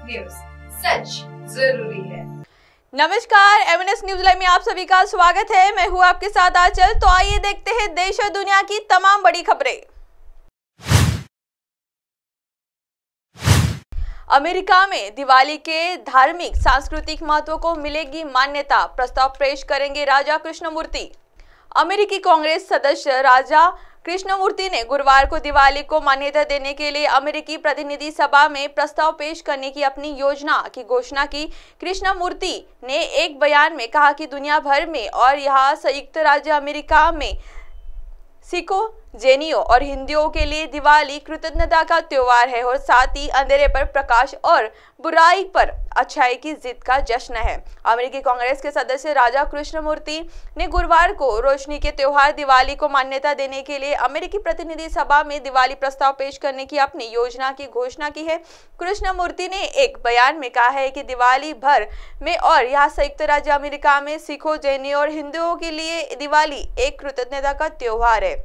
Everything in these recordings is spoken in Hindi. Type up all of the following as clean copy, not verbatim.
न्यूज, सच जरूरी है। नमस्कार, एमएनएस न्यूज लाइव में आप सभी का स्वागत है। मैं हूं आपके साथ आंचल। तो आइए देखते हैं देश और दुनिया की तमाम बड़ी खबरें। अमेरिका में दिवाली के धार्मिक सांस्कृतिक महत्व को मिलेगी मान्यता, प्रस्ताव पेश करेंगे राजा कृष्णमूर्ति। अमेरिकी कांग्रेस सदस्य राजा कृष्णमूर्ति ने गुरुवार को दिवाली को मान्यता देने के लिए अमेरिकी प्रतिनिधि सभा में प्रस्ताव पेश करने की अपनी योजना की घोषणा की। कृष्णमूर्ति ने एक बयान में कहा कि दुनिया भर में और यहाँ संयुक्त राज्य अमेरिका में सिखों, जैनियों और हिंदुओं के लिए दिवाली कृतज्ञता का त्योहार है और साथ ही अंधेरे पर प्रकाश और बुराई पर अच्छाई की जीत का जश्न है। अमेरिकी कांग्रेस के सदस्य राजा कृष्णमूर्ति ने गुरुवार को रोशनी के त्योहार दिवाली को मान्यता देने के लिए अमेरिकी प्रतिनिधि सभा में दिवाली प्रस्ताव पेश करने की अपनी योजना की घोषणा की है। कृष्णमूर्ति ने एक बयान में कहा है कि दिवाली भर में और यहाँ संयुक्त राज्य अमेरिका में सिखों, जैनियों और हिंदुओं के लिए दिवाली एक कृतज्ञता का त्योहार है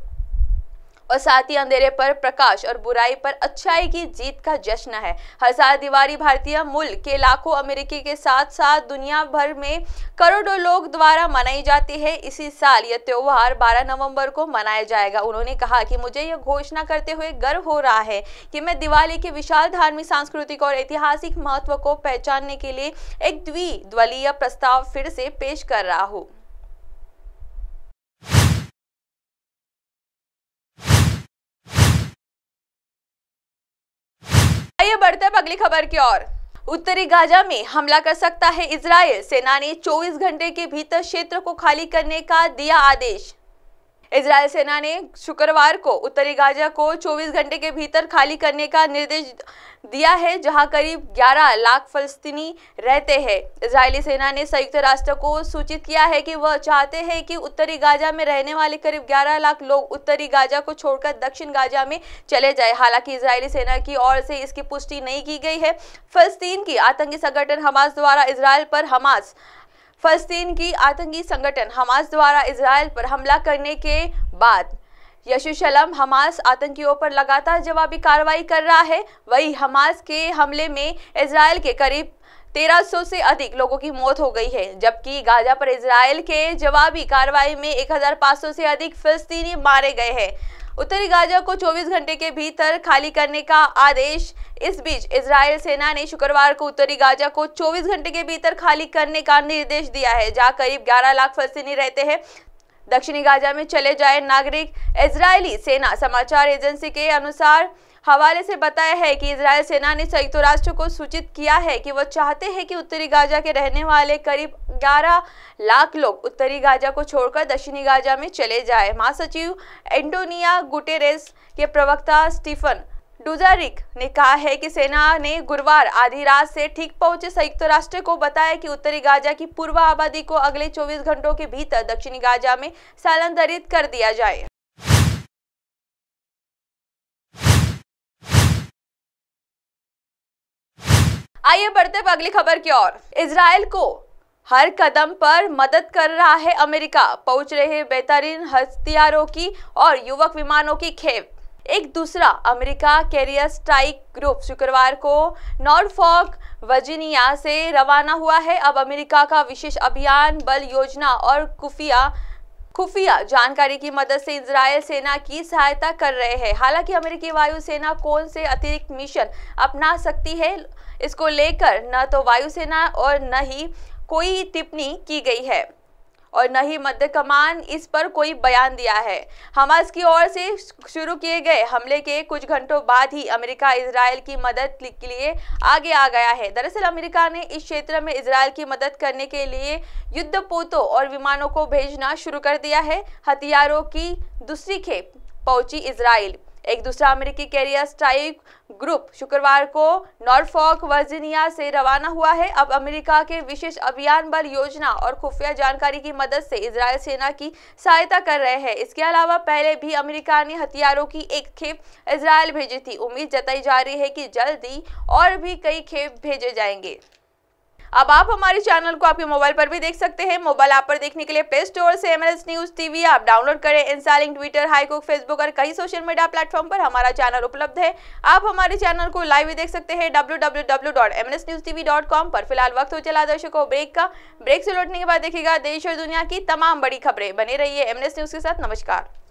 और साथ ही अंधेरे पर प्रकाश और बुराई पर अच्छाई की जीत का जश्न है। हर साल दिवाली भारतीय मूल के लाखों अमेरिकी के साथ साथ दुनिया भर में करोड़ों लोग द्वारा मनाई जाती है। इसी साल यह त्योहार 12 नवंबर को मनाया जाएगा। उन्होंने कहा कि मुझे यह घोषणा करते हुए गर्व हो रहा है कि मैं दिवाली के विशाल धार्मिक, सांस्कृतिक और ऐतिहासिक महत्व को पहचानने के लिए एक द्विदलीय प्रस्ताव फिर से पेश कर रहा हूँ। आइए बढ़ते हैं अगली खबर की ओर। उत्तरी गाजा में हमला कर सकता है इजराइल। सेना ने 24 घंटे के भीतर क्षेत्र को खाली करने का दिया आदेश। इजराइल सेना ने शुक्रवार को उत्तरी गाजा को 24 घंटे के भीतर खाली करने का निर्देश दिया है, जहां करीब 11 लाख फलस्तीनी रहते हैं। इजरायली सेना ने संयुक्त राष्ट्र को सूचित किया है कि वह चाहते हैं कि उत्तरी गाजा में रहने वाले करीब 11 लाख लोग उत्तरी गाजा को छोड़कर दक्षिण गाजा में चले जाएं। हालांकि इजरायली सेना की ओर से इसकी पुष्टि नहीं की गई है। फलस्तीन की आतंकी संगठन हमास द्वारा इजराइल पर हमला करने के बाद यरूशलेम हमास आतंकियों पर लगातार जवाबी कार्रवाई कर रहा है। वहीं हमास के हमले में इजराइल के करीब 1300 से अधिक लोगों की मौत हो गई है, जबकि गाजा पर इजराइल के जवाबी कार्रवाई में 1500 से अधिक फिलिस्तीनी मारे गए हैं। उत्तरी गाजा को 24 घंटे के भीतर खाली करने का आदेश। इस बीच इजरायल सेना ने शुक्रवार को उत्तरी गाजा को 24 घंटे के भीतर खाली करने का निर्देश दिया है, जहां करीब 11 लाख फलस्तीनी रहते हैं। दक्षिणी गाजा में चले जाए नागरिक। इजरायली सेना समाचार एजेंसी के अनुसार हवाले से बताया है कि इजरायल सेना ने संयुक्त राष्ट्र को सूचित किया है कि वह चाहते हैं कि उत्तरी गाजा के रहने वाले करीब 11 लाख लोग उत्तरी गाजा को छोड़कर दक्षिणी गाजा में चले जाएं। महासचिव एंटोनियो गुटेरेस के प्रवक्ता स्टीफन डुजारिक ने कहा है कि सेना ने गुरुवार आधी रात से ठीक पहुंचे संयुक्त राष्ट्र को बताया कि उत्तरी गाजा की पूर्व आबादी को अगले 24 घंटों के भीतर दक्षिणी गाजा में स्थानांतरित कर दिया जाए। आइए बढ़ते हैं अगली खबर की ओर। इजराइल को हर कदम पर मदद कर रहा है अमेरिका। पहुंच रहे बेहतरीन हथियारों की और युवक विमानों की खेप। एक दूसरा अमेरिका कैरियर स्ट्राइक ग्रुप शुक्रवार को नॉरफॉक वर्जीनिया से रवाना हुआ है। अब अमेरिका का विशेष अभियान बल योजना और खुफिया जानकारी की मदद से इजरायल सेना की सहायता कर रहे हैं। हालांकि अमेरिकी वायुसेना कौन से अतिरिक्त मिशन अपना सकती है, इसको लेकर न तो वायुसेना और न ही कोई टिप्पणी की गई है और न ही मध्य कमान इस पर कोई बयान दिया है। हमास की ओर से शुरू किए गए हमले के कुछ घंटों बाद ही अमेरिका इजरायल की मदद के लिए आगे आ गया है। दरअसल अमेरिका ने इस क्षेत्र में इजरायल की मदद करने के लिए युद्धपोतों और विमानों को भेजना शुरू कर दिया है। हथियारों की दूसरी खेप पहुंची इजरायल। एक दूसरा अमेरिकी कैरियर स्ट्राइक ग्रुप शुक्रवार को नॉरफॉक वर्जीनिया से रवाना हुआ है। अब अमेरिका के विशेष अभियान बल योजना और खुफिया जानकारी की मदद से इजरायल सेना की सहायता कर रहे हैं। इसके अलावा पहले भी अमेरिका ने हथियारों की एक खेप इजरायल भेजी थी। उम्मीद जताई जा रही है कि जल्दी और भी कई खेप भेजे जाएंगे। अब आप हमारे चैनल को आपके मोबाइल पर भी देख सकते हैं। मोबाइल ऐप पर देखने के लिए प्ले स्टोर से MLS news TV app download करें। इंस्टालिंग ट्विटर, हाईकुक, फेसबुक और कई सोशल मीडिया प्लेटफॉर्म पर हमारा चैनल उपलब्ध है। आप हमारे चैनल को लाइव भी देख सकते हैं www.mlsnewstv.com पर। फिलहाल वक्त हो चला दर्शकों ब्रेक का। ब्रेक से लौटने के बाद देखिएगा देश और दुनिया की तमाम बड़ी खबरें। बने रहिए MLS न्यूज के साथ। नमस्कार।